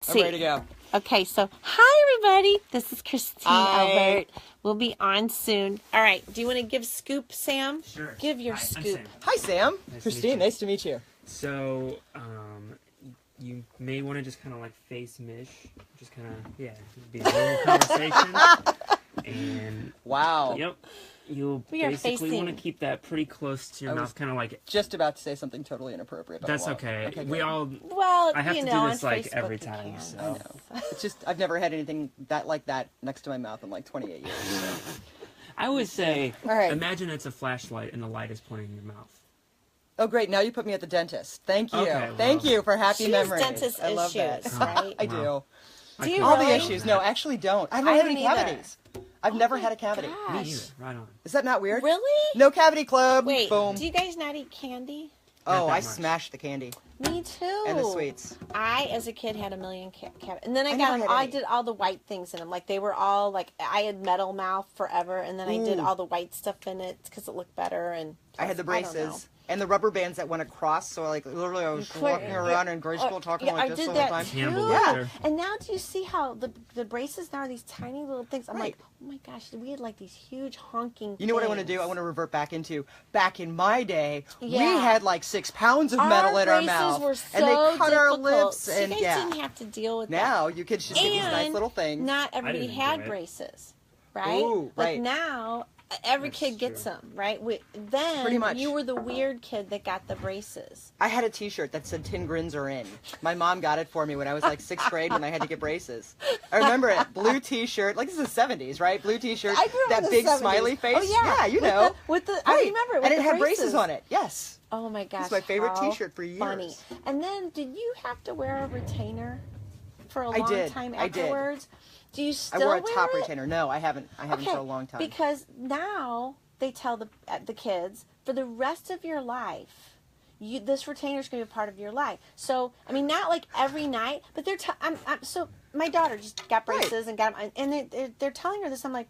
I'm ready to go. Okay, so hi everybody. This is Christine Hi. Elbert. We'll be on soon. All right. Do you want to give scoop, Sam? Sure. Give your Hi, I'm scoop. Sam. Hi, Sam. Nice to meet Christine, you. nice to meet you. So, you may want to just kind of like face Mish, just kind of be a normal conversation, and Wow. yep, you'll We are basically want to facing- keep that pretty close to your I was mouth, kind of like. Just about to say something totally inappropriate. But That's I won't. okay. Okay, We good. all. Well, I have you to know, do this on like Facebook every you time. can. So. I know. It's just I've never had anything like that next to my mouth in like 28 years. So. I always say, All right. imagine it's a flashlight and the light is pointing in your mouth. Oh, great. Now you put me at the dentist. Thank you. Okay, well. Thank you for happy She has memories. dentist I love issues, that. right? I Wow. do. Do you All the really? issues. No, actually don't. I don't I have any haven't either. cavities. I've never had a cavity. gosh. Me either. Right on. Is that not weird? Really? No cavity club. Wait, Boom. do you guys not eat candy? Oh, Not that I much. smashed the candy Me too. and the sweets. I, as a kid, had a million and then I I got never them. had I any. did all the white things in them. Like they were all like I had metal mouth forever, and then I did Ooh. all the white stuff in it because it looked better. And I had the don't know. braces and the rubber bands that went across. So like literally, I was walking around in grade school talking yeah, like I this did all the that time. too. Cannibal Yeah. Lecter. And now, do you see how the braces now are these tiny little things? I'm Right. like, oh my gosh, we had like these huge honking. You know what I want to do? I want to revert back in my day, we Yeah. had like 6 pounds of metal in our braces mouth, were so and they cut our difficult. lips, So and you guys yeah. didn't have to deal with that. Now you kids just get these nice And little things. Not everybody didn't had enjoy it. braces, right? Ooh, Like right. now, every That's kid gets true. them, right? Then Pretty much. you were the weird kid that got the braces. I had a T-shirt that said "Tin grins are in." My mom got it for me when I was like 6th grade when I had to get braces. I remember it. Blue T-shirt, like this is the 70s, right? Blue T-shirt, I grew up that in the big 70s. smiley face. Oh yeah, you With know. with the Right. I remember it with and it the had braces on it. Yes. Oh my gosh, It's my favorite how T-shirt for years. Funny. And then, did you have to wear a retainer for a I long did. time I did. afterwards? Do you I still wore a wear top it? retainer. No, I haven't. I haven't Okay, for a long time. because now they tell the kids for the rest of your life, this retainer is going to be a part of your life. So I mean, not like every night, but they're so my daughter just got Right. braces and got them, and they're telling her this. I'm like,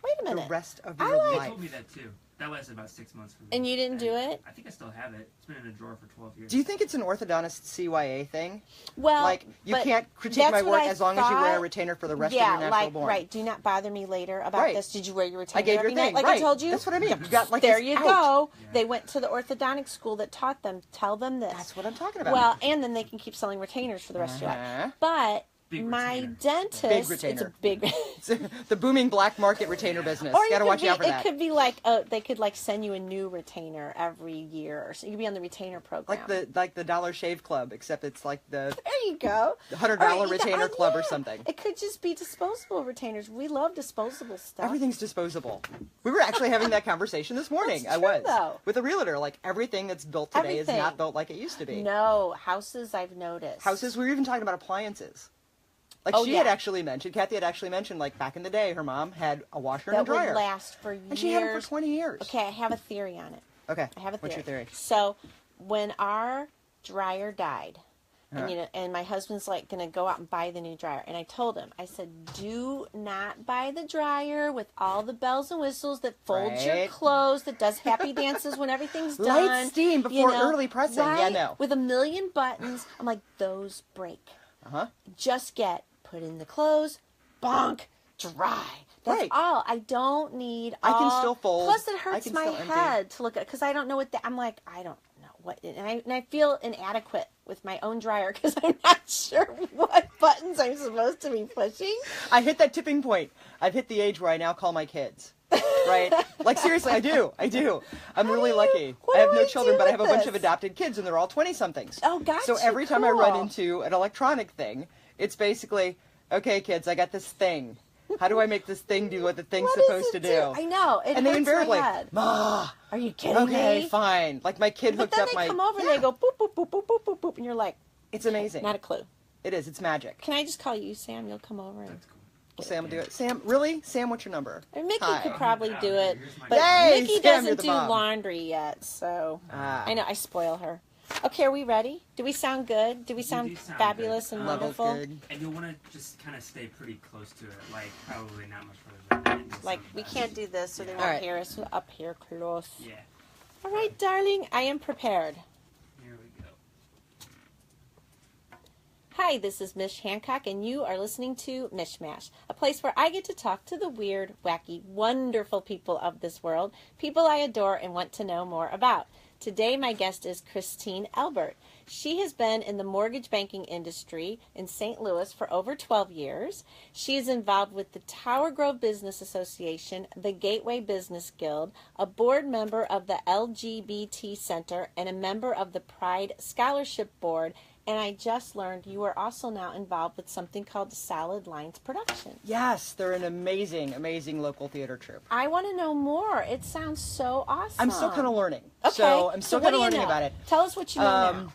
wait a the minute, rest of I your like- They life. told me that too. That lasted about 6 months for me. and you didn't do it. I think I still have it. It's been in a drawer for 12 years. Do you think it's an orthodontist CYA thing? Well, Like, you but can't critique that's my what work I as long as you wear a thought. retainer for the rest Yeah, of your natural like born. right. Do not bother me later about Right. this. Did you wear your retainer I gave every your night? thing. Like right. I told you. That's what I mean. You got like There this you out. go. Yeah. They went to the orthodontic school that taught them. Tell them this. That's what I'm talking about. Well, and then they can keep selling retainers for the rest of your Uh-huh. life. But Big my retainer. dentist, Big it's retainer. a big. The booming black market retainer business. Or you Gotta could watch be, out for it that. could be like they could like send you a new retainer every year, or so you could be on the retainer program. Like the Dollar Shave Club, except it's like the there you go. $100 Or, yeah, retainer club or yeah. something. It could just be disposable retainers. We love disposable stuff. Everything's disposable. We were actually having that conversation this morning. That's I true, was though. with a realtor. Like everything that's built today is Everything. not built like it used to be. No houses. I've noticed. Houses. We were even talking about appliances. Like Oh, she had yeah. actually mentioned, Kathy had actually mentioned, like back in the day, her mom had a washer and that a dryer, would last for years. and she had them for 20 years. Okay, I have a theory on it. Okay. I have a theory. What's your theory? So, when our dryer died, Uh-huh. and my husband's like gonna go out and buy the new dryer, and I told him, I said, do not buy the dryer with all the bells and whistles that folds your Right. clothes, that does happy dances when everything's done. Light steam before early pressing. Right? Yeah, no. With a million buttons. I'm like, those break. Uh-huh. Just put in the clothes, bonk, dry. That's Right. all. I don't need. I can all- still fold. Plus, it I hurts can my still empty. head to look at because I don't know what. I'm like, I don't know what, and I feel inadequate with my own dryer because I'm not sure what buttons I'm supposed to be pushing. I hit that tipping point. I've hit the age where I now call my kids. Right? Like seriously, I do. I'm really lucky. what I have do no I children, do but I with have a bunch of this? adopted kids, and they're all 20-somethings. Oh, gotcha. So every time I run Cool. into an electronic thing, it's basically, okay, kids, I got this thing. How do I make this thing do what the thing's What does supposed to it do? I know. It And they hurts invariably, my head. Ma, Are you kidding okay, me? fine. Like my kid But hooked then up they my. come over and they go boop boop boop boop boop boop boop, and you're like, It's amazing. not a clue. It is. It's magic. Can I just call you Sam? You'll come over and. That's cool. Sam will do it. Sam, really? Sam, what's your number? And Mickey Hi. could probably do it, Here's my but Yay, Mickey Sam, you're doesn't the do mom. laundry yet, so Ah. I know I spoil her. Okay, are we ready? Do we sound good? Do we sound do sound fabulous good. and Level's wonderful? good. And you'll want to just kind of stay pretty close to it, like probably not much further than that. Like we can't do this, so they won't All right. hear us up here close. Yeah. All right, darling, I am prepared. Here we go. Hi, this is Mish Hancock, and you are listening to Mishmash, a place where I get to talk to the weird, wacky, wonderful people of this world, people I adore and want to know more about. Today, my guest is Christine Elbert. She has been in the mortgage banking industry in St. Louis for over 12 years. She is involved with the Tower Grove Business Association, the Gateway Business Guild, a board member of the LGBT Center, and a member of the Pride Scholarship Board. And I just learned you are also now involved with something called Solid Lines Productions. Yes, they're an amazing, amazing local theater troupe. I want to know more. It sounds so awesome. I'm still kind of learning. Okay. So I'm still kind of learning about it. Tell us what you know now.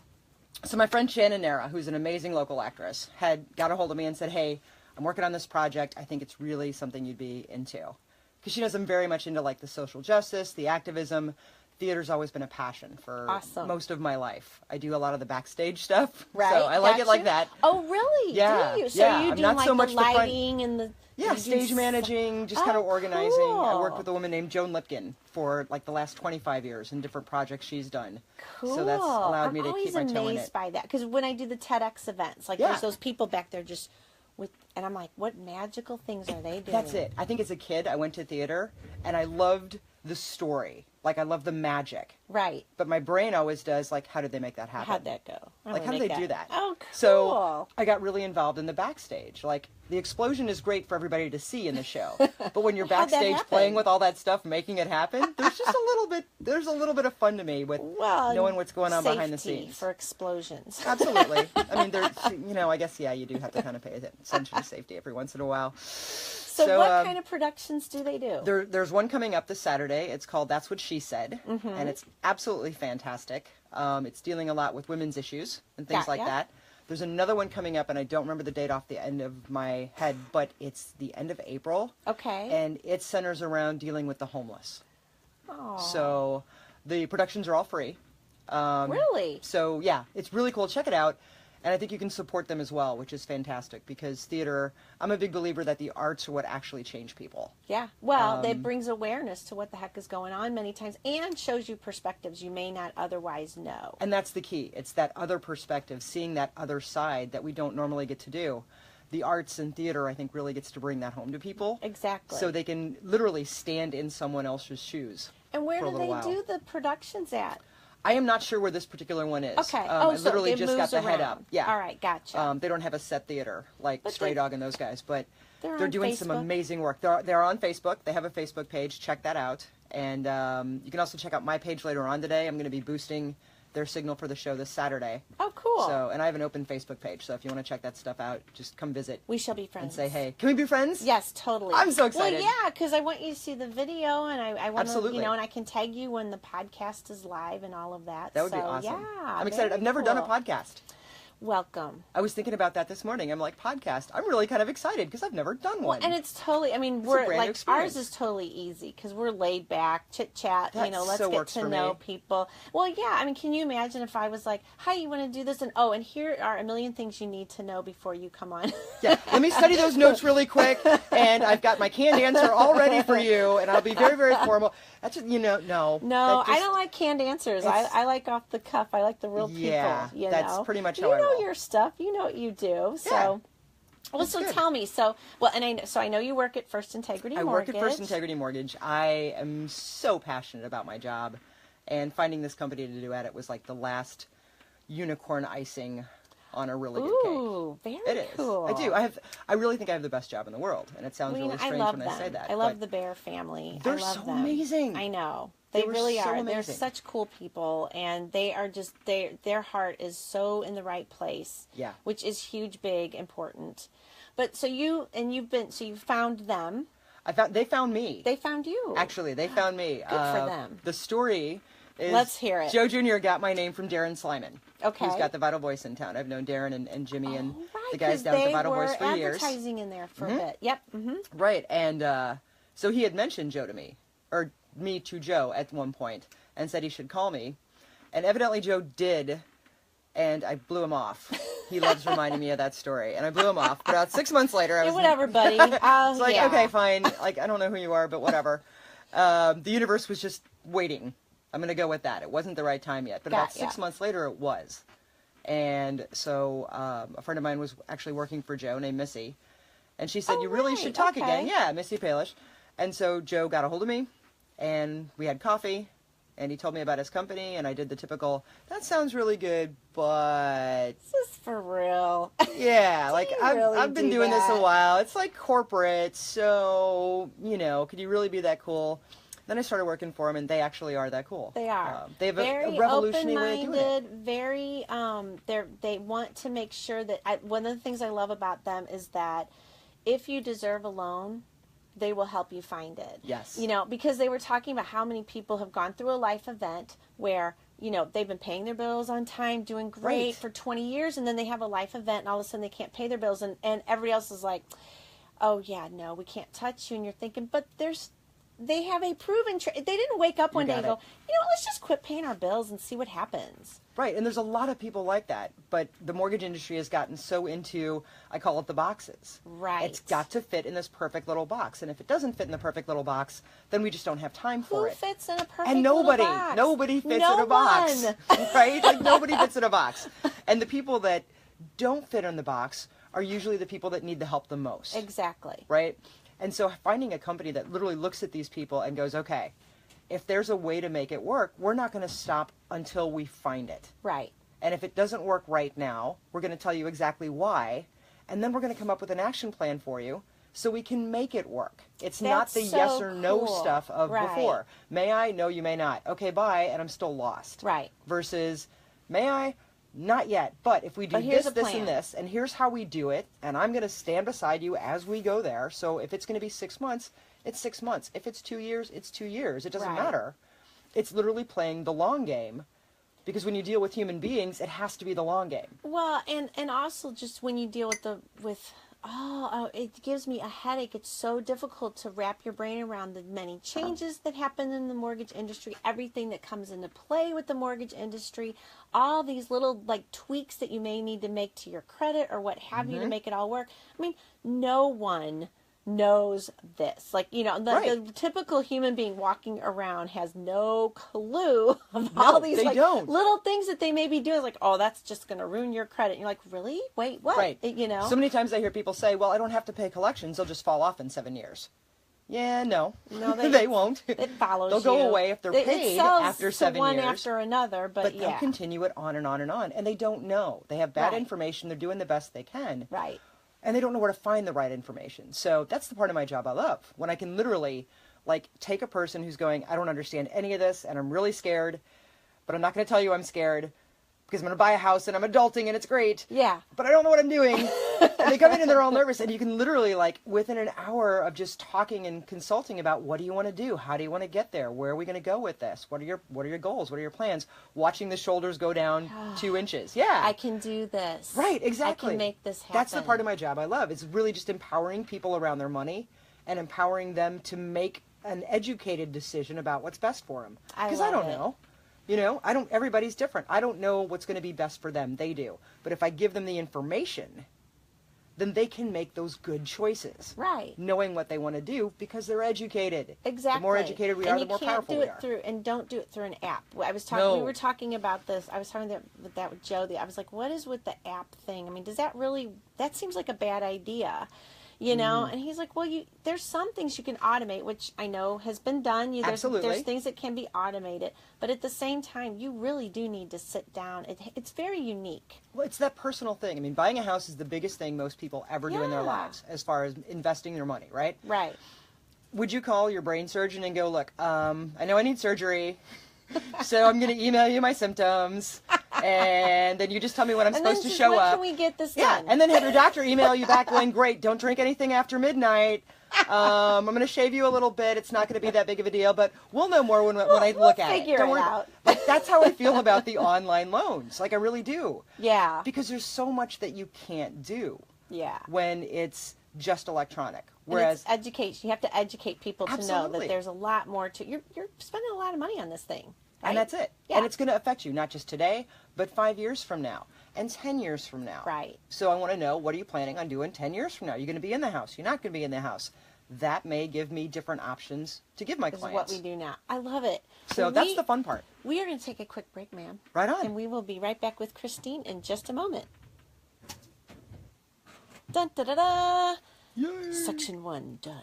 So my friend Shannon Nera, who's an amazing local actress, had got a hold of me and said, hey, I'm working on this project. I think it's really something you'd be into. Because she knows I'm very much into like the social justice, the activism. Theater's always been a passion for most of my life. I do a lot of the backstage stuff. Right. So I like it like that. Oh, really? Yeah. Do you? So yeah. you I'm do not like so much the lighting and the... Yeah, stage managing, just kind of organizing. Cool. I worked with a woman named Joan Lipkin for like the last 25 years in different projects she's done. Cool. So that's allowed me to keep my toe in it. I'm always amazed by that. Because when I do the TEDx events, like there's those people back there just with, and I'm like, what magical things are they doing? That's it. I think as a kid, I went to theater and I loved the story. Like I love the magic. Right. But my brain always does like, how did they make that happen? How'd that go? Like, how do they do that? Oh, cool. So I got really involved in the backstage. Like, the explosion is great for everybody to see in the show. But when you're backstage playing with all that stuff, making it happen, there's a little bit of fun to me with knowing what's going on behind the scenes. For explosions. Absolutely. I mean, I guess, you do have to kind of pay attention to safety every once in a while. So what kind of productions do they do? There's one coming up this Saturday. It's called That's What She Said, and it's absolutely fantastic. It's dealing a lot with women's issues and things like that. There's another one coming up, and I don't remember the date off the end of my head, but it's the end of April. Okay. And it centers around dealing with the homeless. Oh. So the productions are all free. Really? So, yeah, it's really cool. Check it out. And I think you can support them as well, which is fantastic because theater, I'm a big believer that the arts are what actually change people. Yeah. Well, it brings awareness to what the heck is going on many times and shows you perspectives you may not otherwise know. And that's the key. It's that other perspective, seeing that other side that we don't normally get to do. The arts and theater, I think, really gets to bring that home to people. Exactly. So they can literally stand in someone else's shoes. And where do they do the productions at? I am not sure where this particular one is. Okay. I literally just got the head up. Yeah. All right, gotcha. They don't have a set theater like Stray Dog and those guys, but they're doing some amazing work. They're on Facebook. They have a Facebook page. Check that out. And you can also check out my page later on today. I'm going to be boosting their signal for the show this Saturday. Oh, cool. So, and I have an open Facebook page, so if you want to check that stuff out, just come visit. We shall be friends. And say, hey, can we be friends? Yes, totally. I'm so excited. Well, yeah, because I want you to see the video, and I want to, Absolutely. and I can tag you when the podcast is live and all of that. That would be awesome. Yeah, I'm excited. I've never done a podcast. Welcome. I was thinking about that this morning. I'm like, podcast. I'm really kind of excited because I've never done one. Well, and it's totally, I mean, we're like, ours is totally easy because we're laid back, chit chat, let's get to know people. Well, yeah, I mean, can you imagine if I was like, hi, you want to do this? And and here are a million things you need to know before you come on. Yeah, let me study those notes really quick, and I've got my canned answer all ready for you, and I'll be very, very formal. That's just, no. No, I don't like canned answers. I like off the cuff. I like the real people. Yeah, that's pretty much how I roll. You know your stuff. You know what you do. So, well, so tell me. So, I know you work at First Integrity Mortgage. I work at First Integrity Mortgage. I am so passionate about my job, and finding this company to do at it was like the last unicorn icing on a really good cake. Ooh, very cool. I do. I really think I have the best job in the world, and it sounds really strange when I say that. I love the Bear family. They're I love so them. amazing. I know. They really so are. Amazing. They're such cool people, and they are just their heart is so in the right place. Yeah. Which is huge, big, important. But so you found them. They found me. They found you. Actually, they found me. Good for them. The story is, let's hear it. Joe Jr. got my name from Darren Slyman. Okay. Who's got the Vital Voice in town. I've known Darren and Jimmy and right, the guys down at the Vital Voice for years. They were advertising in there for a bit. Yep. Mm-hmm. Right, and so he had mentioned Joe to me, or me to Joe at one point, and said he should call me. And evidently Joe did, and I blew him off. He loves reminding me of that story, and I blew him off. But about 6 months later, I was whatever, buddy. It's like, okay, fine. Like, I don't know who you are, but whatever. The universe was just waiting. I'm going to go with that. It wasn't the right time yet. But about 6 months later, it was. And so a friend of mine was actually working for Joe named Missy. And she said, Oh, you really right. should talk Okay. again. Yeah, Missy Palish. And so Joe got a hold of me, and we had coffee, and he told me about his company, and I did the typical, that sounds really good, but... This is for real. Yeah, like, you really I've been do doing this a that? while. It's like corporate, so, could you really be that cool? Then I started working for them, and they actually are that cool. They are. They have very a revolutionary way of doing it. open-minded, very, they want to make sure that, one of the things I love about them is that if you deserve a loan, they will help you find it. Yes. Because they were talking about how many people have gone through a life event where, they've been paying their bills on time, doing great Right. for 20 years, and then they have a life event, and all of a sudden they can't pay their bills, and everybody else is like, oh, yeah, no, we can't touch you, and you're thinking, but they have a proven they didn't wake up one day and go, let's just quit paying our bills and see what happens. Right, and there's a lot of people like that, but the mortgage industry has gotten so into, I call it the boxes. Right. It's got to fit in this perfect little box, and if it doesn't fit in the perfect little box, then we just don't have time for Who it. fits in a perfect And little nobody box? fits No in a box, one. right? Like nobody fits in a box. And the people that don't fit in the box are usually the people that need the help the most. Exactly. Right? And so finding a company that literally looks at these people and goes, okay, if there's a way to make it work, we're not going to stop until we find it. Right. And if it doesn't work right now, we're going to tell you exactly why. And then we're going to come up with an action plan for you so we can make it work. It's not the That's so yes or no cool. stuff of Right. before. May I? No, you may not. Okay, bye. And I'm still lost. Right. Versus, may I? Not yet. But if we do But here's this, a this, plan. and this, and here's how we do it, and I'm going to stand beside you as we go there. So if it's going to be 6 months, it's 6 months. If it's 2 years, it's 2 years. It doesn't Right. matter. It's literally playing the long game. Because when you deal with human beings, it has to be the long game. Well, and also just when you deal with it gives me a headache. It's so difficult to wrap your brain around the many changes that happen in the mortgage industry, everything that comes into play with the mortgage industry, all these little like tweaks that you may need to make to your credit or what have you to make it all work. I mean, no one knows this. Like, Right. the typical human being walking around has no clue of all these they like don't. little things that they may be doing. It's like, oh, that's just going to ruin your credit. And you're like, really? Wait, what? Right. So So many times I hear people say, well, I don't have to pay collections. They'll just fall off in 7 years. Yeah, no. No, they won't. It follows They'll go you. away if they're It paid sells after to 7 one years. after another, but They'll yeah. continue it on and on and on. And they don't know. They have bad Right. information. They're doing the best they can. Right. And they don't know where to find the right information. So that's the part of my job I love. When I can literally take a person who's going, I don't understand any of this and I'm really scared, but I'm not going to tell you I'm scared because I'm going to buy a house and I'm adulting and it's great. Yeah. But I don't know what I'm doing. And they come in and they're all nervous. And you can literally, within an hour of just talking and consulting about what do you want to do? How do you want to get there? Where are we going to go with this? What are your goals? What are your plans? Watching the shoulders go down 2 inches. Yeah. I can do this. Right, exactly. I can make this happen. That's the part of my job I love. It's really just empowering people around their money and empowering them to make an educated decision about what's best for them. Because I love don't it. know. Everybody's different. I don't know what's going to be best for them. They do. But if I give them the information, then they can make those good choices. Right. Knowing what they want to do because they're educated. Exactly. The more educated we are, the more powerful we are. Don't do it through an app. I was talking. No. We were talking about this. I was talking with Joe. I was like, "What is with the app thing? I mean, does that really? That seems like a bad idea." And he's like, well, there's some things you can automate, which I know has been done. Absolutely. There's things that can be automated, but at the same time, you really do need to sit down. It's very unique. Well, it's that personal thing. I mean, buying a house is the biggest thing most people ever do in their Yeah. lives as far as investing their money, right? Right. Would you call your brain surgeon and go, look, I know I need surgery, so I'm going to email you my symptoms, and then you just tell me when I'm supposed to show when up. Can we get this Yeah, done? and then have your doctor email you back going, great, don't drink anything after midnight. I'm going to shave you a little bit. It's not going to be that big of a deal, but we'll know more when I look at it. figure Don't it worry. out. That's how I feel about the online loans. I really do. Yeah. Because there's so much that you can't do Yeah. when it's just electronic. And Whereas it's education. You have to educate people to know Absolutely. that there's a lot more to. You're spending a lot of money on this thing. Right? And that's it. Yeah. And it's going to affect you, not just today, but 5 years from now and 10 years from now. Right. So I want to know, what are you planning on doing 10 years from now? You're going to be in the house. You're not going to be in the house. that may give me different options to give my This is clients. what we do now. I love it. So that's the fun part. We are going to take a quick break, ma'am. Right on. And we will be right back with Christine in just a moment. Dun da da da. Yay. Section 1 done.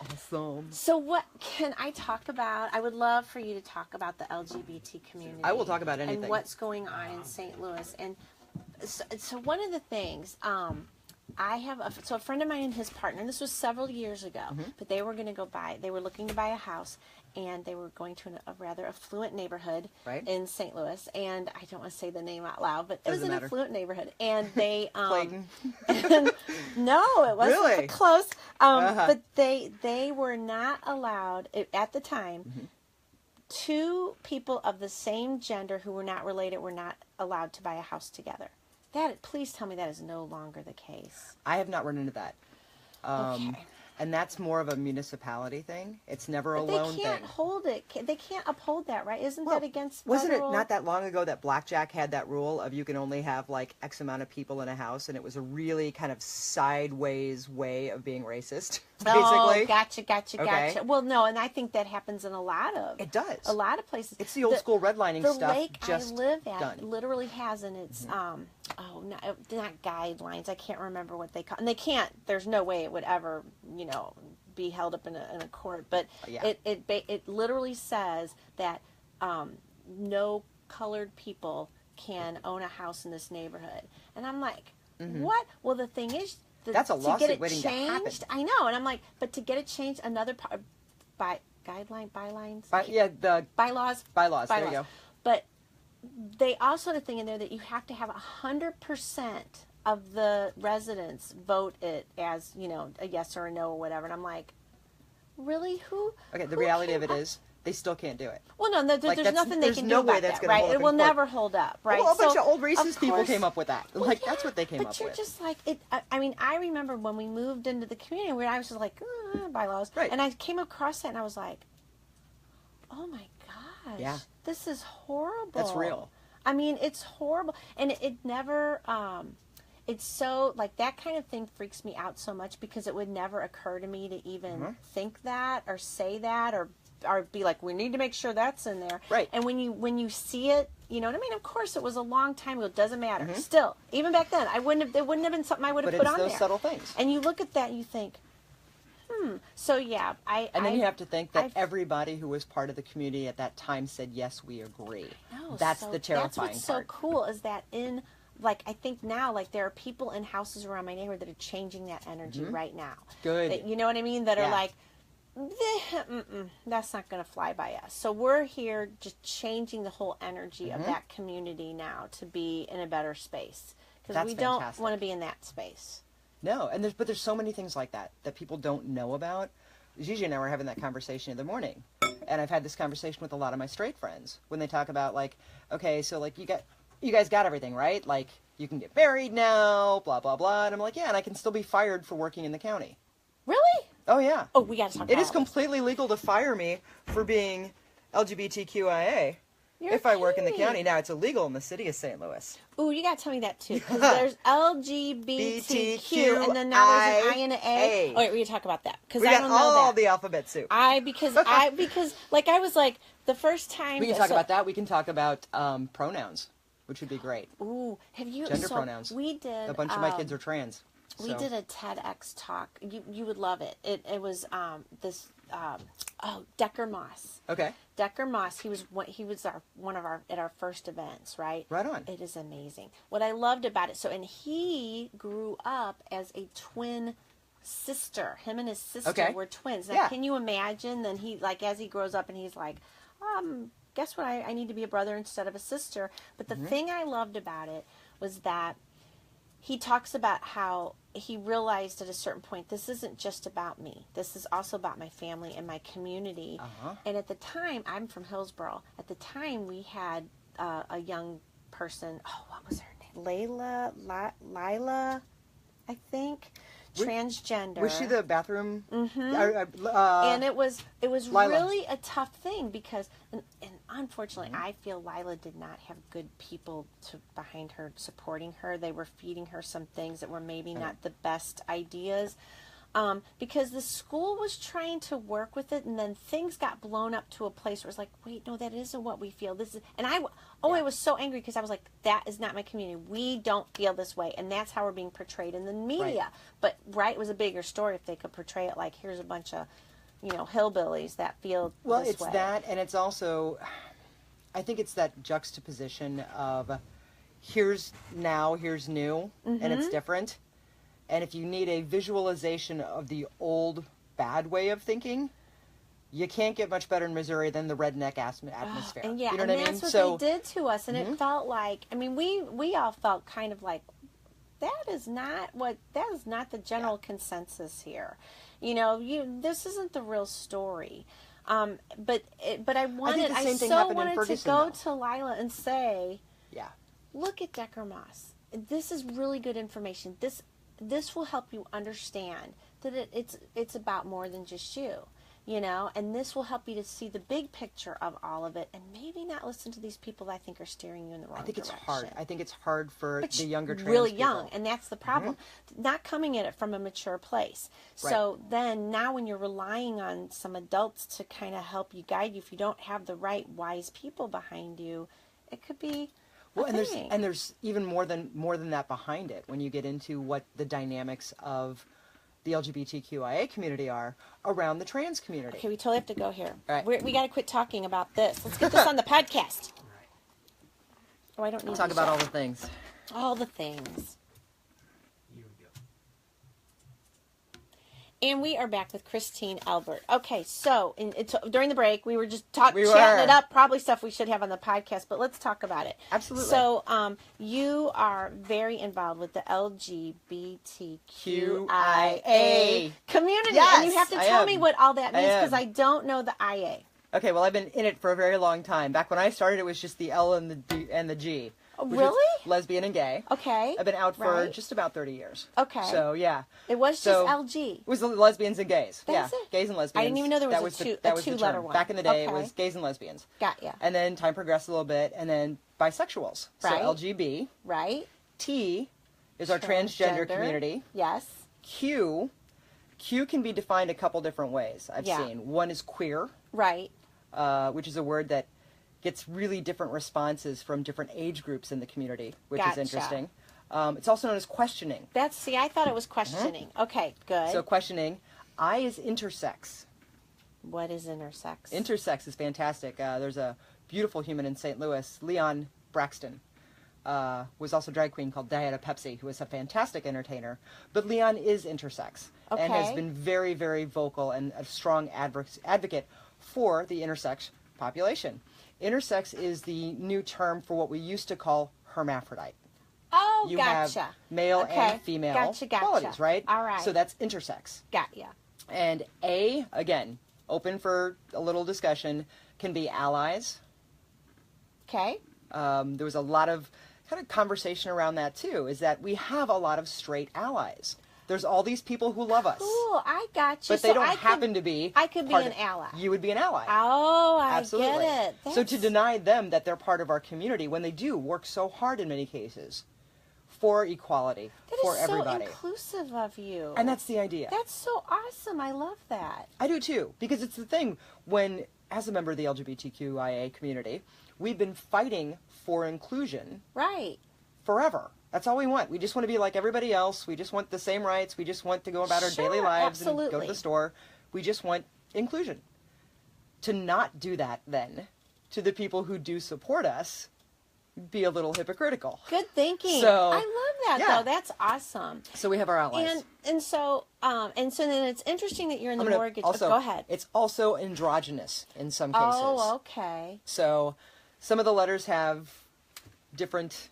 Awesome. So what can I talk about? I would love for you to talk about the LGBT community. I will talk about anything. And what's going on in St. Louis. And so one of the things, I have a friend of mine and his partner, and this was several years ago, but they were looking to buy a house, and they were going to a rather affluent neighborhood in St. Louis, and I don't want to say the name out loud, but it was an affluent neighborhood, and they Clayton. no, it wasn't Really? close, but they were not allowed at the time. Two people of the same gender who were not related were not allowed to buy a house together. Please tell me that is no longer the case. I have not run into that. Okay. And that's more of a municipality thing. It's never a But loan they can't thing. hold it. They can't uphold that, right? Isn't that against Wasn't federal? it not that long ago that Blackjack had that rule of you can only have like X amount of people in a house, and it was a really kind of sideways way of being racist, basically. Oh, gotcha. Okay. Well, no, and I think that happens in a lot of It a places. It's the old school redlining The stuff. lake just I live at done. literally has in its not guidelines. I can't remember what they call. And they can't. There's no way it would ever be held up in a court. But Yeah. it literally says that no colored people can own a house in this neighborhood. And I'm like, what? Well, the thing is, That's a to lawsuit get it waiting to happen. changed. I know, and I'm like, but to get it changed, another part by bylines. The Bylaws. There you go. But they also had a thing in there that you have to have 100% of the residents vote it as, a yes or a no or whatever. And I'm like, really? Who? Okay, the who reality can- of it is they still can't do it. Well, no, there's nothing they there's can no do way about that's that, gonna right? hold It up in will court. never hold up, right? Well, a bunch So, of old racist people course- came up with that. Well, Like, yeah, that's what they came up But you're with. just like, I mean, I remember when we moved into the community where I was just like, bylaws. Right. And I came across that and I was like, oh my gosh. Yeah. This is horrible. That's real. I mean, it's horrible. And it never, it's so, like, that kind of thing freaks me out so much because it would never occur to me to even think that or say that or be like, we need to make sure that's in there. Right. And when you see it, you know what I mean? Of course, it was a long time ago. It doesn't matter. Still, even back then, it wouldn't have been something I would have But put it's on those there. subtle things. And you look at that and you think, So, yeah. And then you have to think that everybody who was part of the community at that time said, yes, we agree. That's the terrifying That's what's part. so cool is that I think now, there are people in houses around my neighborhood that are changing that energy right now. Good. That, you know what I mean? That are Yeah. like, that's not going to fly by us. So we're here just changing the whole energy of that community now to be in a better space. Because That's we don't fantastic. want to be in that space. No, but there's so many things like that people don't know about. Gigi and I were having that conversation the other morning, and I've had this conversation with a lot of my straight friends when they talk about okay, so you guys got everything right, you can get married now, blah blah blah, and I'm like, yeah, and I can still be fired for working in the county. Really? Oh yeah. Oh, we got to talk about It is this. completely legal to fire me for being LGBTQIA You're if I work in the kidding. county. Now it's illegal in the city of St. Louis. Ooh, you got to tell me that too. Because there's LGBTQ, and then now there's an I and an A. Oh, wait, we're going to talk about that. Because We I got don't know all that. the alphabet soup. Because I was like, the first time. We can talk about that. We can talk about pronouns, which would be great. Ooh, have you. Gender pronouns. We did. A bunch of my kids are trans. We did a TEDx talk. You would love it. It was Decker Moss. Okay. Decker Moss. He was one of our at our first events, right? Right on. It is amazing. What I loved about it. And he grew up as a twin sister. Him and his sister were twins. Now, Yeah. can you imagine? Then he as he grows up and he's like, guess what? I need to be a brother instead of a sister. But the thing I loved about it was that he talks about how he realized at a certain point, this isn't just about me. This is also about my family and my community. And at the time, I'm from Hillsborough. At the time, we had a young person. Oh, what was her name? Lila, I think. Transgender. Was she the bathroom? And it was Lila. really a tough thing because, and unfortunately, I feel Lila did not have good people behind her supporting her. They were feeding her some things that were maybe not the best ideas. because the school was trying to work with it, and then things got blown up to a place where it's like, wait, no, that isn't what we feel. This is, and I was so angry because I was like, that is not my community. We don't feel this way, and that's how we're being portrayed in the media. Right. But it was a bigger story if they could portray it like, here's a bunch of, hillbillies that feel this way. Well, it's that, and it's also, I think it's that juxtaposition of here's new, and it's different. And if you need a visualization of the old bad way of thinking, you can't get much better in Missouri than the redneck atmosphere. And yeah, you know and what I mean? that's what they did to us, and it felt like, we all felt kind of like, that is not the general consensus here. This isn't the real story. But I so wanted to go to Lila and say, look at Decker Moss. This is really good information. This will help you understand that it's about more than just you, and this will help you to see the big picture of all of it, and maybe not listen to these people that I think are steering you in the wrong direction. I think it's hard for the younger trans really people. young, and that's the problem. Not coming at it from a mature place. So then now when you're relying on some adults to kind of help you, guide you, if you don't have the right wise people behind you, it could be and there's even more than that behind it when you get into what the dynamics of the LGBTQIA community are around the trans community. Okay, we totally have to go here. All right. We got to quit talking about this. Let's get this on the podcast. Oh, I don't need to talk about all the things. All the things. Here we go. And we are back with Christine Elbert. Okay, so during the break, we were just chatting it up, probably stuff we should have on the podcast, but let's talk about it. Absolutely. So you are very involved with the LGBTQIA community. Yes, and you have to tell me what all that means, because I don't know the IA. Okay, well, I've been in it for a very long time. Back when I started, it was just the L and the D and the G. Really? Lesbian and gay. Okay. I've been out for just about 30 years. Okay. So, yeah. It was just LG. It was the lesbians and gays. That's it? Gays and lesbians. I didn't even know there was that a two-letter term. one. Back in the day, it was gays and lesbians. Got ya. And then time progressed a little bit, and then bisexuals. Right. So LGB. Right. T is our transgender community. Yes. Q can be defined a couple different ways, I've seen. One is queer. Right. Which is a word that gets really different responses from different age groups in the community, which is interesting. It's also known as questioning. I thought it was questioning. Okay, good. So questioning. I is intersex. What is intersex? Intersex is fantastic. There's a beautiful human in St. Louis, Leon Braxton, was also a drag queen called Diana Pepsi, who is a fantastic entertainer. But Leon is intersex and has been very, very vocal and a strong advocate for the intersex population. Intersex is the new term for what we used to call hermaphrodite. Oh, you gotcha. have male and female qualities, right? All right. So that's intersex. Got ya. And A, again, open for a little discussion, can be allies. Okay. There was a lot of kind of conversation around that too, is that we have a lot of straight allies. There's all these people who love us. Cool, I got you. But they don't happen to be. I could be an ally. You would be an ally. Oh, I Absolutely. get it. So to deny them that they're part of our community when they do work so hard in many cases for equality, for everybody. That is so inclusive of you. And that's the idea. That's so awesome. I love that. I do too, because it's the thing when, as a member of the LGBTQIA community, we've been fighting for inclusion. Right. Forever. That's all we want. We just want to be like everybody else. We just want the same rights. We just want to go about our daily lives and go to the store. We just want inclusion. To not do that, then, to the people who do support us, be a little hypocritical. Good thinking. So, I love that, though. That's awesome. So we have our allies. And so then it's interesting that you're in the mortgage. Also, go ahead. It's also androgynous in some cases. Oh, okay. So some of the letters have different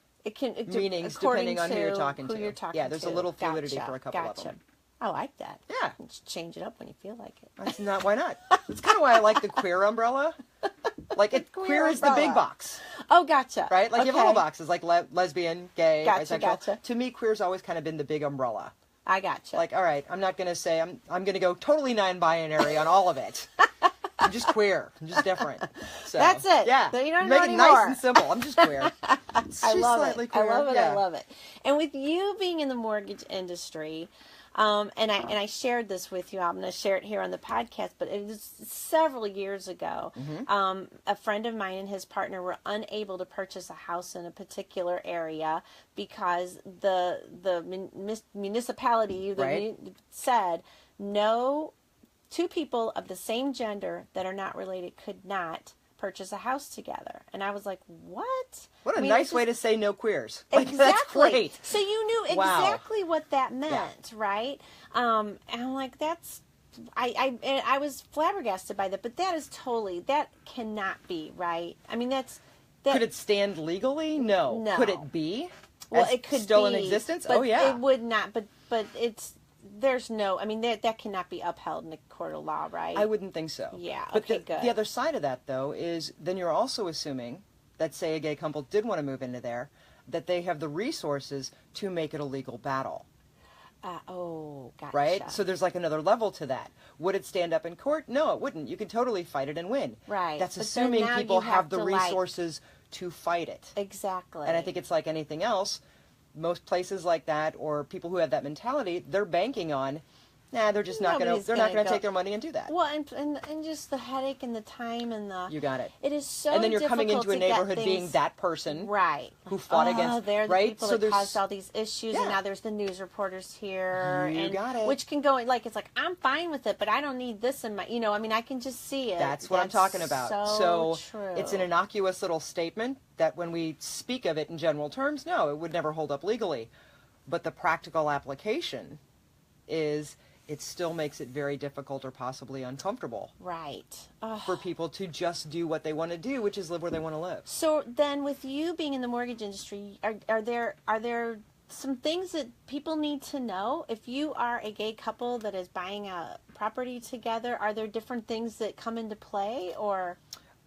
meanings depending on who you're talking to. Yeah, there's a little fluidity for a couple of them. I like that. Yeah. Just change it up when you feel like it. That's not, why not? That's kind of why I like the queer umbrella. Like, queer is the big box. Oh, gotcha. Right? Like, you have little boxes, like lesbian, gay, bisexual. Gotcha. To me, queer's always kind of been the big umbrella. I gotcha. Like, all right, I'm not going to say, I'm going to go totally non-binary on all of it. I'm just queer. I'm just different. So, That's it. Yeah. You don't Make know it anymore. nice and simple. I'm just queer. I love slightly it. Queer. I love it. Yeah. I love it. And with you being in the mortgage industry, and I shared this with you. I'm going to share it here on the podcast. But it was several years ago. A friend of mine and his partner were unable to purchase a house in a particular area because the municipality said no. Two people of the same gender that are not related could not purchase a house together. And I was like, what? What a nice way to say no queers. Like, Exactly. That's great. So you knew exactly what that meant, right? And I'm like, that's... I was flabbergasted by that, but that is totally... That cannot be, right? I mean, that's... Could it stand legally? No. No. Could it be? Well, As it could still be, in existence? but Oh, yeah. it would not. But it's... There's no... I mean, that cannot be upheld in a court of law, right? I wouldn't think so. Yeah, But okay, good. the other side of that, though, is then you're also assuming that, say, a gay couple did want to move into there, that they have the resources to make it a legal battle. Gotcha. Right? So there's like another level to that. Would it stand up in court? No, it wouldn't. You could totally fight it and win. Right. That's But assuming then now people you have the to, resources to fight it. Exactly. And I think it's like anything else. Most places like that, or people who have that mentality, they're banking on, they're just not going to, they're not going to take their money and do that. Well, and just the headache and the time and the... You got it. It is so And then you're coming into a difficult to get neighborhood being things- that person Right. who fought against, they're the right? people So that there's, caused all these issues, and Yeah. now there's the news reporters here. You and, got it. Which can go, like, it's like, I'm fine with it, but I don't need this in my, I mean, I can just see it. that's what I'm talking about. So true. It's an innocuous little statement that when we speak of it in general terms, no, it would never hold up legally. But the practical application is it still makes it very difficult or possibly uncomfortable Right. Ugh. for people to just do what they want to do, which is live where they want to live. So then, with you being in the mortgage industry, are there some things that people need to know? If you are a gay couple that is buying a property together, are there different things that come into play, or?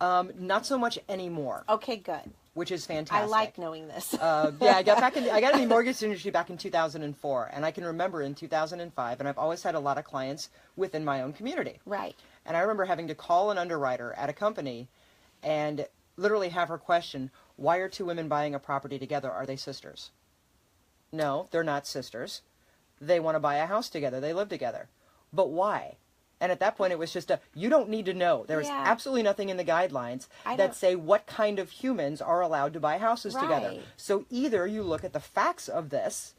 Not so much anymore, Okay, good. which is fantastic. I like knowing this. Yeah, I got in the mortgage industry back in 2004, and I can remember in 2005, and I've always had a lot of clients within my own community. Right. And I remember having to call an underwriter at a company and literally have her question, why are two women buying a property together? Are they sisters? No, they're not sisters. They want to buy a house together. They live together. But why? And at that point, it was just you don't need to know. There is Yeah. absolutely nothing in the guidelines that say what kind of humans are allowed to buy houses together. Right. So either you look at the facts of this.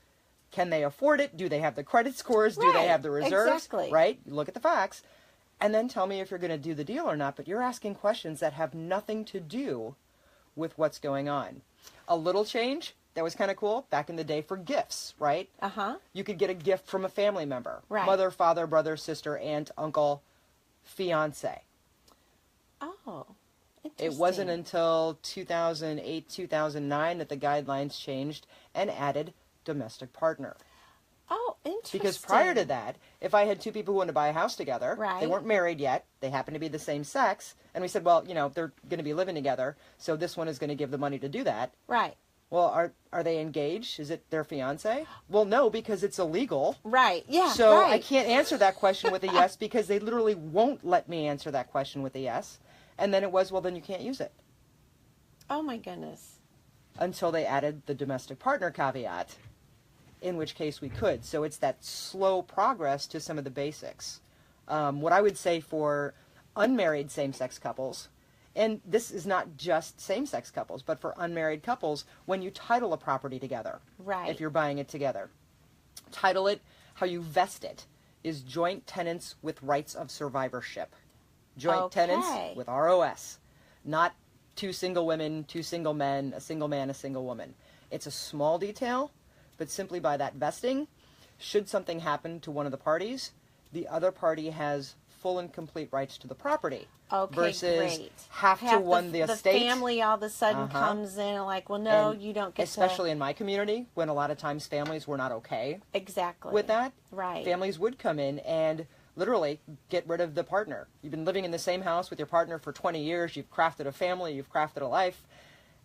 Can they afford it? Do they have the credit scores? Do they Right. have the reserves? Exactly. Right? You look at the facts. And then tell me if you're going to do the deal or not. But you're asking questions that have nothing to do with what's going on. A little change that was kind of cool back in the day for gifts, right? Uh-huh. You could get a gift from a family member. Right. Mother, father, brother, sister, aunt, uncle, fiance. Oh, It interesting. wasn't until 2008, 2009 that the guidelines changed and added domestic partner. Oh, interesting. Because prior to that, if I had two people who wanted to buy a house together, Right. they weren't married yet, they happened to be the same sex, and we said, well, they're going to be living together, so this one is going to give the money to do that. Right. Well, are they engaged? Is it their fiance? Well, no, because it's illegal. Right. Yeah. So right. I can't answer that question with a yes because they literally won't let me answer that question with a yes. And then it was, well, then you can't use it. Oh my goodness. Until they added the domestic partner caveat, in which case we could. So it's that slow progress to some of the basics. What I would say for unmarried same-sex couples, and this is not just same-sex couples, but for unmarried couples, when you title a property together, Right. if you're buying it together, title it, how you vest it, is joint tenants with rights of survivorship. Joint tenants with ROS, not two single women, two single men, a single man, a single woman. It's a small detail, but simply by that vesting, should something happen to one of the parties, the other party has full and complete rights to the property. Okay, versus great. have to won the estate. The family all of a sudden comes in and like, well, no, And you don't get especially in my community, when a lot of times families were not okay exactly with that. Right. Families would come in and literally get rid of the partner. You've been living in the same house with your partner for 20 years. You've crafted a family. You've crafted a life.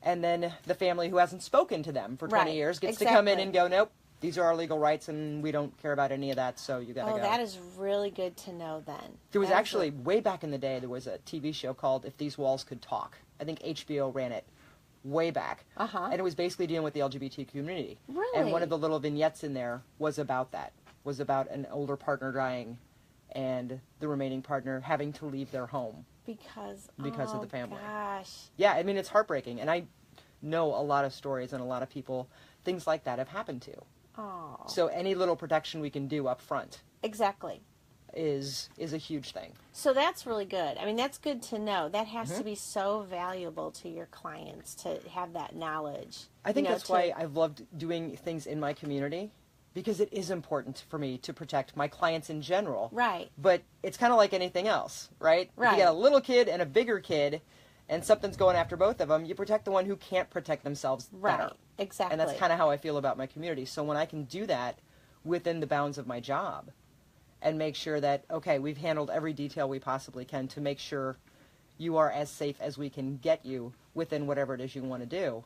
And then the family who hasn't spoken to them for 20 Right. years gets to come in Exactly. and go, nope, these are our legal rights, and we don't care about any of that, so you gotta go. Oh, that is really good to know then. There was actually, way back in the day, there was a TV show called If These Walls Could Talk. I think HBO ran it way back. Uh-huh. And it was basically dealing with the LGBT community. Really? And one of the little vignettes in there was about that, was about an older partner dying and the remaining partner having to leave their home. Because of the family. Gosh. Yeah, I mean, it's heartbreaking. And I know a lot of stories and a lot of people, things like that have happened to. Oh. So any little protection we can do up front Exactly. is a huge thing. So that's really good. I mean, that's good to know. That has Mm-hmm. to be so valuable to your clients to have that knowledge. I think that's why I've loved doing things in my community, because it is important for me to protect my clients in general. Right. But it's kind of like anything else, right? Right. If you got a little kid and a bigger kid, and something's going after both of them, you protect the one who can't protect themselves Right. better. Exactly. And that's kind of how I feel about my community. So when I can do that within the bounds of my job and make sure that, okay, we've handled every detail we possibly can to make sure you are as safe as we can get you within whatever it is you want to do,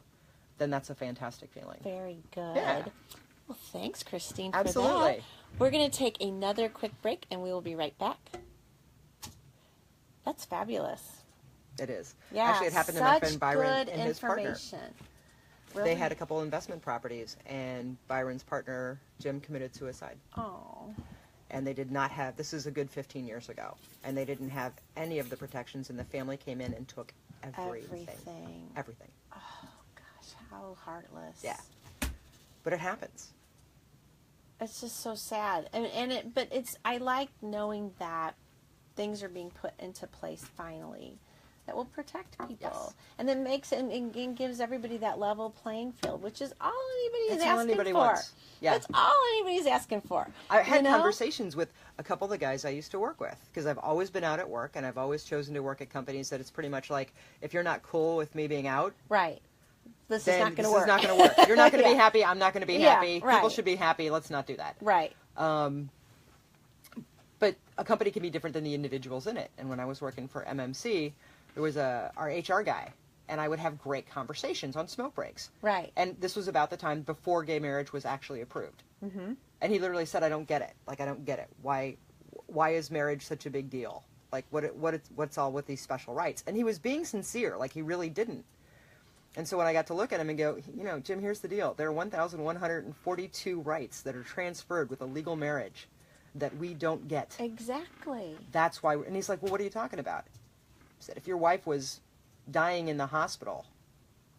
then that's a fantastic feeling. Very good. Yeah. Well, thanks, Christine, for Absolutely. that. We're going to take another quick break, and we will be right back. That's fabulous. It is. Yeah, Actually, it happened to my such friend Byron good and his partner. information. Really? They had a couple investment properties, and Byron's partner, Jim, committed suicide. Oh. And they did not have, this is a good 15 years ago, and they didn't have any of the protections, and the family came in and took everything. Everything. Oh, gosh, how heartless. Yeah. But it happens. It's just so sad. But I like knowing that things are being put into place finally that will protect people. Yes. And then makes and gives everybody that level playing field, which is all anybody's That's all asking anybody for. wants. Yeah. That's all anybody's asking for. I had you know? conversations with a couple of the guys I used to work with, because I've always been out at work, and I've always chosen to work at companies that it's pretty much like, if you're not cool with me being out, Right. This is then not going to this work. is not going to work. You're not going to Yeah. be happy. I'm not going to be Yeah, happy. right. People should be happy. Let's not do that. Right. But a company can be different than the individuals in it. And when I was working for MMC, there was our HR guy, and I would have great conversations on smoke breaks. Right. And this was about the time before gay marriage was actually approved. Mm-hmm. And he literally said, I don't get it. Like, I don't get it. Why is marriage such a big deal? Like, what's all with these special rights? And he was being sincere. Like, he really didn't. And so when I got to look at him and go, Jim, here's the deal. There are 1,142 rights that are transferred with a legal marriage that we don't get. Exactly. That's why. And he's like, well, what are you talking about? He said, if your wife was dying in the hospital,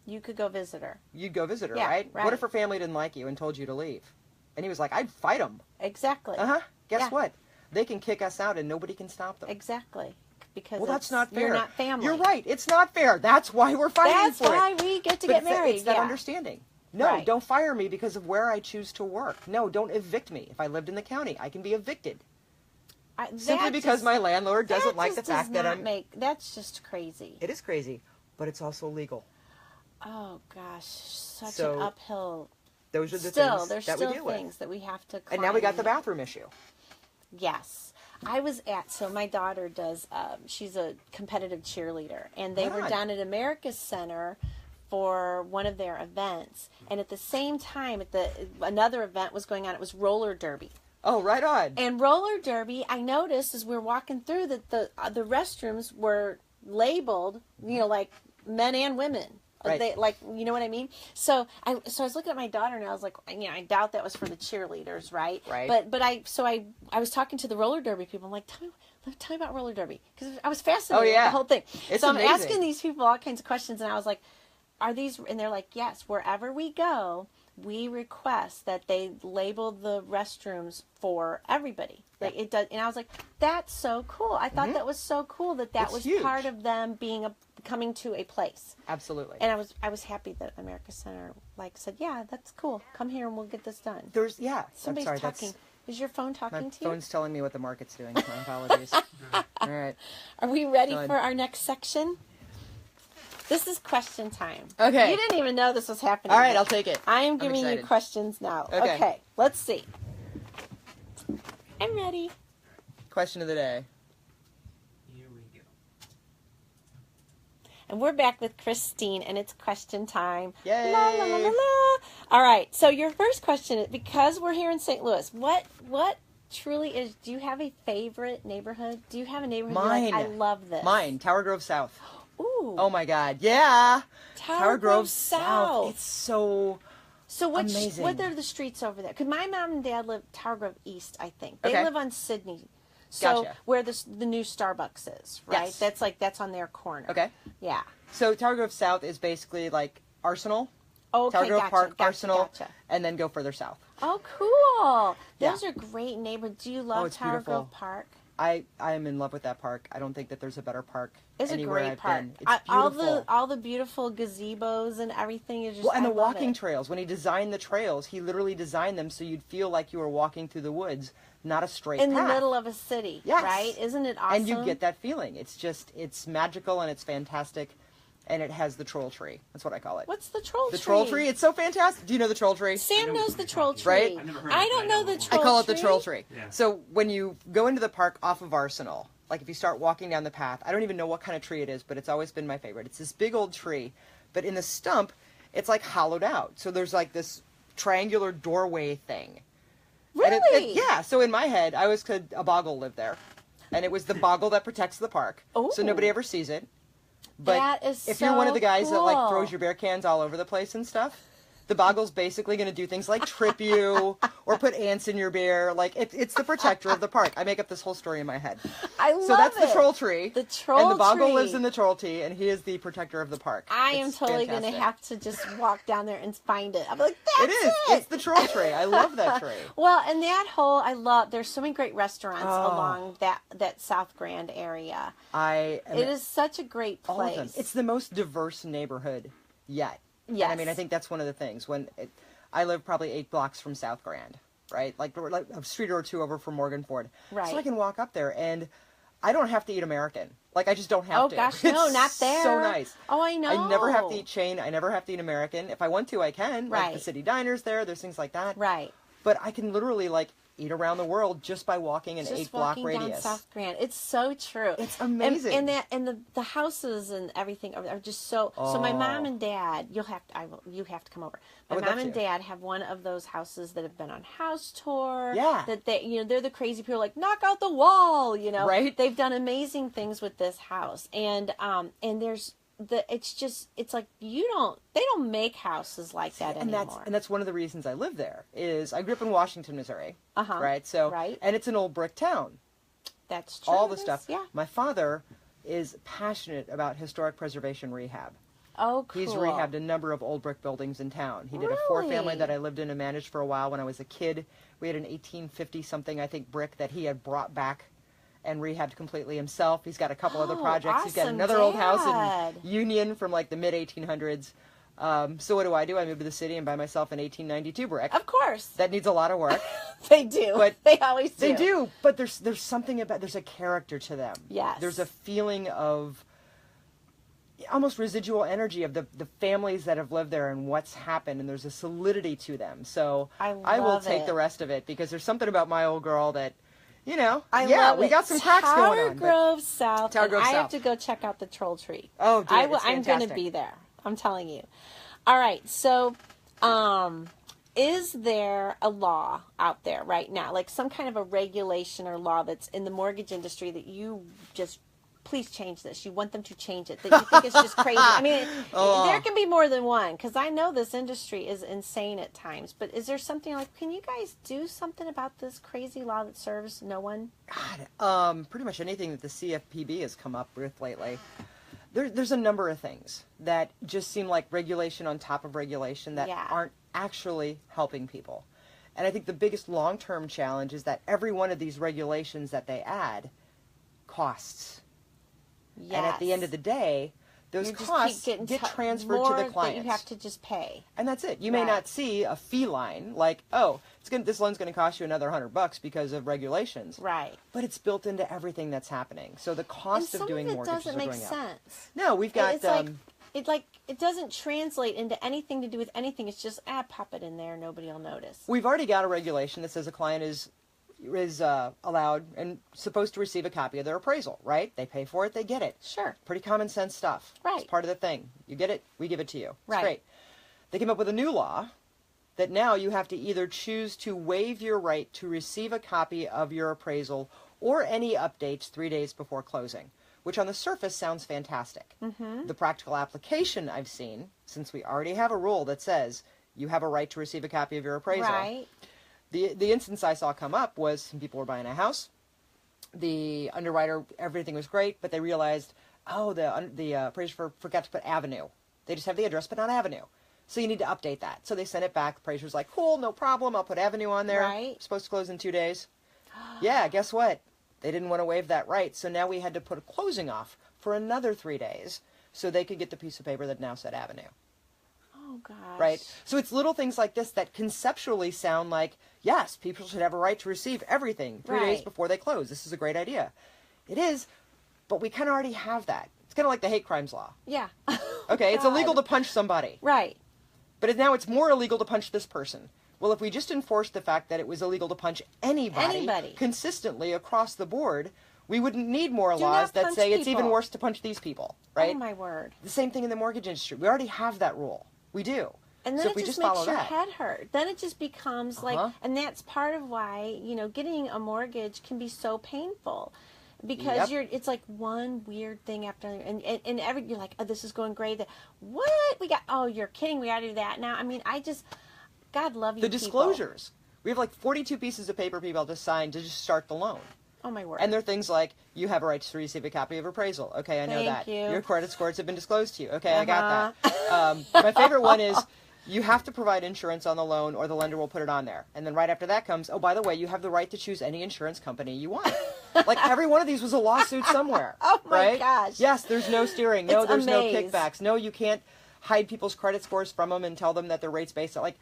You could go visit her. you'd go visit her, Yeah, right? right. What if her family didn't like you and told you to leave? And he was like, I'd fight them. Exactly. Uh-huh. Guess Yeah. what? They can kick us out and nobody can stop them. Exactly. Because Well, that's not fair. You're not family. You're right. It's not fair. That's why we're fighting That's for why it. we get to But get married. It's that yeah. understanding. No, Right. don't fire me because of where I choose to work. No, don't evict me. If I lived in the county, I can be evicted. Simply because my landlord doesn't like the fact that I'm... That's just crazy. It is crazy, but it's also legal. Oh, gosh. Such So, an uphill... Those are the There's things that we still deal with. things that we have to climb. And now we got the bathroom issue. Yes. So my daughter does, she's a competitive cheerleader, and they were Right. down at America's Center for one of their events, and at the same time, another event was going on. It was roller derby. Oh, right on. And roller derby, I noticed as we were walking through that the restrooms were labeled, like men and women. Right. They, you know what I mean? So I was looking at my daughter and I was like, I doubt that was for the cheerleaders, right? Right. But I was talking to the roller derby people. I'm like, tell me about roller derby, because I was fascinated with the whole thing. It's so I'm amazing. asking these people all kinds of questions, and I was like, are these? And they're like, yes. Wherever we go, we request that they label the restrooms for everybody. Like it does, and I was like, that's so cool. I thought that was so cool that It's was huge. part of them coming to a place. Absolutely. And I was happy that America Center said, yeah, that's cool. Come here and we'll get this done. I'm Somebody's sorry, talking. Is your phone My talking to you? phone's telling me what the market's doing. My apologies. All right. Are we ready Done. for our next section? This is question time. Okay. You didn't even know this was happening. All right, yet. I'll take it. I am I'm giving you excited. questions now. Okay. Let's see. I'm ready. Question of the day. Here we go. And we're back with Christine, and it's question time. Yay! La, la, la, la, All right. So your first question is, because we're here in St. Louis, what truly is, do you have a favorite neighborhood? Do you have a neighborhood you're like, I love this? Mine, Tower Grove South. Ooh. Oh my God. Yeah. Tower Grove South. It's so amazing. What are the streets over there? Because my mom and dad live Tower Grove East, I think. They Okay. live on Sydney. So Gotcha. where the new Starbucks is, right? Yes. That's on their corner. Okay. Yeah. So Tower Grove South is basically like Arsenal, Okay, Tower Grove gotcha, Park, gotcha, Arsenal, gotcha. and then go further south. Oh, cool. Yeah. Those are great neighborhoods. Do you love it's Tower beautiful. Grove Park? I am in love with that park. I don't think that there's a better park It's a anywhere great I've park. been. It's beautiful. All the beautiful gazebos and everything is just. Well, and I the love walking it. trails. When he designed the trails, he literally designed them so you'd feel like you were walking through the woods, not a straight in path. the middle of a city. Yes. Right? Isn't it awesome? And you get that feeling. It's magical and it's fantastic, and it has the troll tree. That's what I call it. What's the troll tree? The troll tree. It's so fantastic. Do you know the troll tree? Sam knows the troll tree. Right? I've never heard I of it, don't but know the I troll tree. I call it the troll tree. Yeah. So when you go into the park off of Arsenal, like if you start walking down the path, I don't even know what kind of tree it is, but it's always been my favorite. It's this big old tree, but in the stump, it's like hollowed out. So there's like this triangular doorway thing. And Really? yeah. So in my head, I always could a boggle lived there, and it was the boggle that protects the park, so Ooh. nobody ever sees it. But That is if you're one of the guys that like cool. throws your beer cans all over the place and stuff, the boggle's basically going to do things like trip you or put ants in your beer. Like it's the protector of the park. I make up this whole story in my head. I love So that's it. the troll tree. The troll and the boggle tree. lives in the troll tree, and he is the protector of the park. I am It's totally going to fantastic. have to just walk down there and find it. I'm like, that's It is. It's the troll tree. I love that tree. Well, and that there's so many great restaurants along that South Grand area. It is such a great all place. of them. It's the most diverse neighborhood yet. Yes. And I mean, I think that's one of the things. I live probably 8 blocks from South Grand, right? Like a street or two over from Morgan Ford. Right. So I can walk up there, and I don't have to eat American. Like, I just don't have to. Oh gosh, no, It's not there. so nice. Oh, I know. I never have to eat chain. I never have to eat American. If I want to, I can. Like Right. the city diners there, there's things like that. Right. But I can literally like eat around the world just by walking an Just 8-block walking radius. down South Grand. It's so true. It's amazing. And the houses and everything are just so. So my mom and dad, you have to come over. I My would mom love and to. dad have one of those houses that have been on house tour. Yeah. That they're the crazy people like knock out the wall. Right. They've done amazing things with this house, and there's. It's like they don't make houses like that and anymore. that's one of the reasons I live there. Is I grew up in Washington, Missouri, Uh-huh. right? So Right. and it's an old brick town. That's true. All the It is, stuff. Yeah. My father is passionate about historic preservation rehab. Oh, cool. He's rehabbed a number of old brick buildings in town. He did a Really? 4-family that I lived in and managed for a while when I was a kid. We had an 1850 something, I think, brick that he had brought back and rehabbed completely himself. He's got a couple other Oh, projects. He's got awesome, another old house Dad. in Union from like the mid 1800s. So what do? I moved to the city and buy myself an 1892 brick. Of course. That needs a lot of work. They do. But they always do. They do, but there's something about, there's a character to them. Yes. There's a feeling of almost residual energy of the families that have lived there and what's happened, and there's a solidity to them. So I will love take it. the rest of it, because there's something about my old girl that, I yeah, love we it. got some cracks going on. Tower Grove South. Tower and Grove I have South. to go check out the troll tree. Oh, dude, it's I'm going to fantastic. be there. I'm telling you. All right. So, is there a law out there right now, like some kind of a regulation or law that's in the mortgage industry that you just please change this? You want them to change it. That you think it's just crazy. I mean, there can be more than one, because I know this industry is insane at times. But is there something like, can you guys do something about this crazy law that serves no one? God, pretty much anything that the CFPB has come up with lately. There's a number of things that just seem like regulation on top of regulation that Yeah. aren't actually helping people. And I think the biggest long-term challenge is that every one of these regulations that they add costs. Yes. And at the end of the day, those You just costs keep getting get transferred to more the that clients. you have to just pay. And that's it. You may Right. not see a fee line like, oh, this loan's going to cost you another $100 because of regulations. Right. But it's built into everything that's happening. So the And cost some of doing of it mortgages doesn't are make going up. sense. No, we've got It's like it doesn't translate into anything to do with anything. It's just pop it in there. Nobody will notice. we've already got a regulation that says a client is allowed and supposed to receive a copy of their appraisal, right? They pay for it, they get it. Sure. Pretty common sense stuff. Right. It's part of the thing. You get it, we give it to you. It's Right. great. They came up with a new law that now you have to either choose to waive your right to receive a copy of your appraisal or any updates 3 days before closing, which on the surface sounds fantastic. Mm-hmm. The practical application I've seen, since we already have a rule that says you have a right to receive a copy of your appraisal, Right. the instance I saw come up was some people were buying a house. The underwriter, everything was great, but they realized, oh, the appraiser forgot to put avenue. They just have the address, but not avenue. So you need to update that. So they sent it back. The appraiser's like, cool, no problem. I'll put avenue on there. Right. Supposed to close in 2 days. Yeah, guess what? They didn't want to waive that right. So now we had to put a closing off for another 3 days so they could get the piece of paper that now said avenue. Oh, gosh. Right? So it's little things like this that conceptually sound like, yes, people should have a right to receive everything 3 days Right. before they close. This is a great idea. It is, but we kind of already have that. It's kind of like the hate crimes law. Yeah. Okay, it's God. illegal to punch somebody, Right. but now it's more illegal to punch this person. Well, if we just enforced the fact that it was illegal to punch anybody. Consistently across the board, we wouldn't need more Do laws not that punch say it's even people. worse to punch these people, right? Oh, my word. The same thing in the mortgage industry. We already have that rule. We do. And then So it if we just just makes follow your that. head hurt. Then it just becomes like, Uh-huh. and that's part of why, getting a mortgage can be so painful. Yep. Because it's like one weird thing after another. And you're like, oh, this is going great. What? Oh, you're kidding. We got to do that now. I mean, God love you, The people. disclosures. We have like 42 pieces of paper people have to sign to just start the loan. Oh, my word. And they're things like, you have a right to receive a copy of appraisal. Okay, I know Thank that. you. Your credit scores have been disclosed to you. Okay, I got that. My favorite one is, you have to provide insurance on the loan or the lender will put it on there. And then right after that comes, oh, by the way, you have the right to choose any insurance company you want. Like every one of these was a lawsuit somewhere. Oh, my right? gosh. Yes, there's no steering. No, It's there's no amaze. kickbacks. No, you can't hide people's credit scores from them and tell them that their rate's based on, like,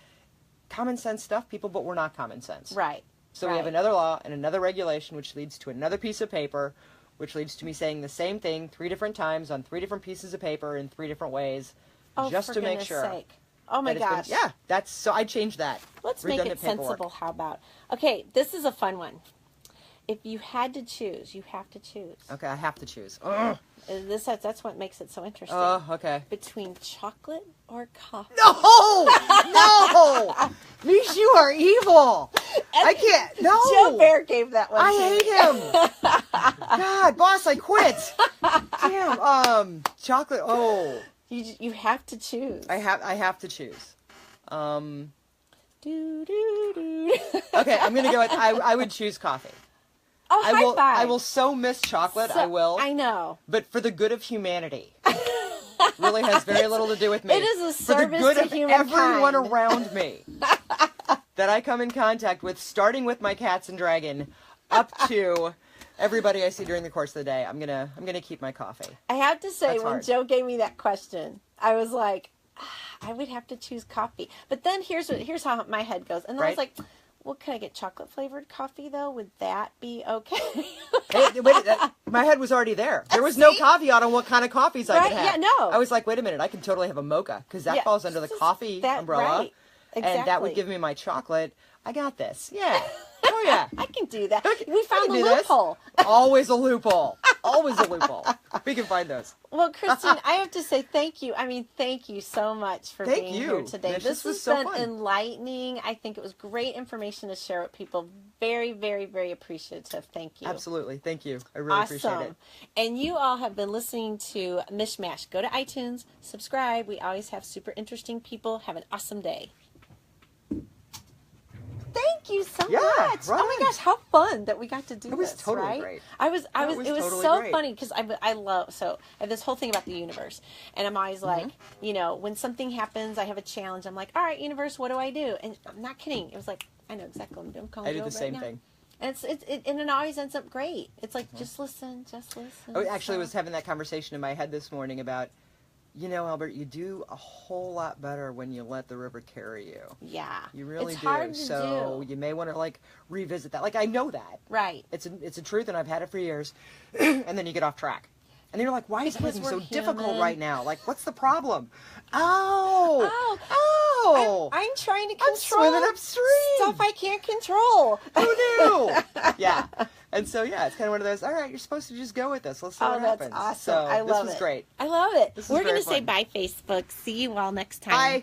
common sense stuff, people, but we're not common sense. Right. So we have another law and another regulation, which leads to another piece of paper, which leads to me saying the same thing 3 different times on 3 different pieces of paper in 3 different ways, just for to make goodness sure. sake. Oh, my that it's been- gosh. yeah, that's so. I changed that. Let's make it Redundant paperwork. sensible. How about? Okay, this is a fun one. If you had to choose, you have to choose. Okay, I have to choose. Ugh. That's what makes it so interesting. Okay. Between chocolate or coffee. No, no, Mish, you are evil. I can't. No, Joe Bear gave that one. I to me. hate him. God, boss, I quit. Damn. Chocolate. Oh, You have to choose. I have to choose. Do, do, do. Okay, I'm gonna go with. I would choose coffee. Oh, high will. five. I will so miss chocolate. I will. I know. But for the good of humanity. Really has very little to do with me. It is a For the service good to of humankind. everyone around me that I come in contact with, starting with my cats and dragon, up to everybody I see during the course of the day. I'm gonna keep my coffee. I have to say, That's when hard. Joe gave me that question, I was like, I would have to choose coffee. But then here's how my head goes. And then I was Right. like, well, could I get chocolate flavored coffee though? Would that be okay? Hey, wait, my head was already there. There was no caveat on what kind of coffees I could Right? have. Yeah, no. I was like, wait a minute, I can totally have a mocha because that Yeah, falls under the just coffee that- umbrella, right. and that would Exactly. give me my chocolate. I got this. Yeah. Oh yeah. I can do that. I can- We I found can the do this. loophole. Always a loophole. Always a loophole. We can find those. Well, Christine, I have to say thank you. I mean, thank you so much for Thank being you. here today. Mish, This this was has so been fun. enlightening. I think it was great information to share with people. Very, very, very appreciative. Thank you. Absolutely. Thank you. I really appreciate it. And you all have been listening to Mishmash. Go to iTunes, subscribe. We always have super interesting people. Have an awesome day. Thank you so Yeah, much. right Oh my gosh, how fun that we got to do It was this, totally right? great. It was totally so great. funny because I love, so I have this whole thing about the universe. And I'm always like, Mm-hmm. when something happens, I have a challenge. I'm like, all right, universe, what do I do? And I'm not kidding. It was like, I know exactly what I'm doing. I'm calling I do Joe the right same now. thing. And and it always ends up great. It's like, just listen, just listen. I actually So- was having that conversation in my head this morning about, Elbert, you do a whole lot better when you let the river carry you. Yeah. You really it's do. hard to So do. you may want to revisit that. I know that. Right. It's a truth, and I've had it for years. And then you get off track. And then you're like, why is Because everything so we're difficult human. right now? Like, what's the problem? Oh! I'm trying to I'm control swimming upstream. stuff I can't control. Who knew? Yeah. And so, yeah, it's kind of one of those, all right, you're supposed to just go with this. Let's see what that's happens. awesome. So I love this was it. great. I love it. This is We're very going to say fun. bye, Facebook. See you all next time. Bye.